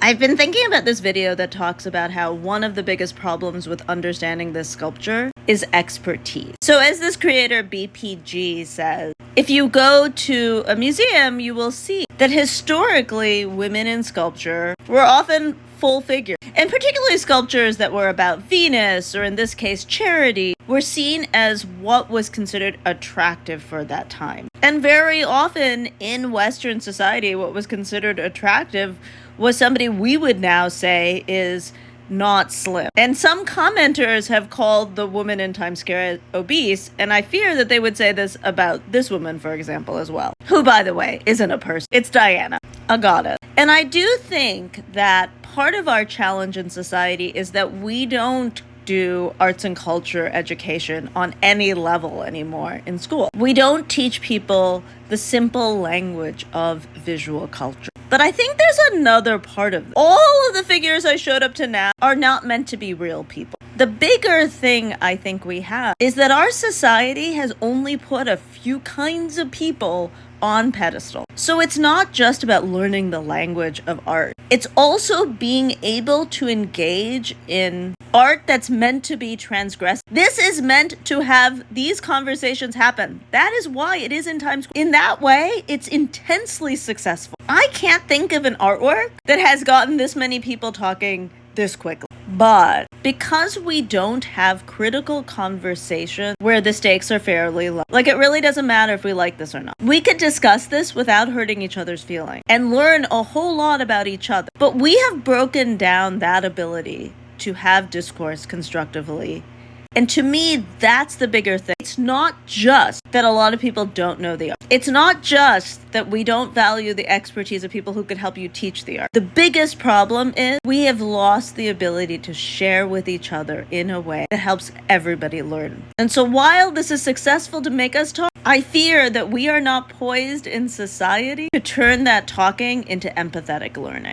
I've been thinking about this video that talks about how one of the biggest problems with understanding this sculpture is expertise. So as this creator BPG says, if you go to a museum, you will see that historically women in sculpture were often full figure. And particularly sculptures that were about Venus, or in this case, Charity, were seen as what was considered attractive for that time. And very often in Western society, what was considered attractive was somebody we would now say is not slim. And some commenters have called the woman in Times Square obese, and I fear that they would say this about this woman, for example, as well. Who, by the way, isn't a person. It's Diana, a goddess. And I do think that part of our challenge in society is that we don't do arts and culture education on any level anymore in school. We don't teach people the simple language of visual culture. But I think there's another part of it. All of the figures I showed up to now are not meant to be real people. The bigger thing I think we have is that our society has only put a few kinds of people on pedestal. So it's not just about learning the language of art. It's also being able to engage in art that's meant to be transgressive. This is meant to have these conversations happen. That is why it is in Times Square. In that way, it's intensely successful. I can't think of an artwork that has gotten this many people talking this quickly. But because we don't have critical conversation where the stakes are fairly low, like it really doesn't matter if we like this or not. We could discuss this without hurting each other's feelings and learn a whole lot about each other. But we have broken down that ability to have discourse constructively. And to me, that's the bigger thing. It's not just that a lot of people don't know the art. It's not just that we don't value the expertise of people who could help you teach the art. The biggest problem is we have lost the ability to share with each other in a way that helps everybody learn. And so while this is successful to make us talk, I fear that we are not poised in society to turn that talking into empathetic learning.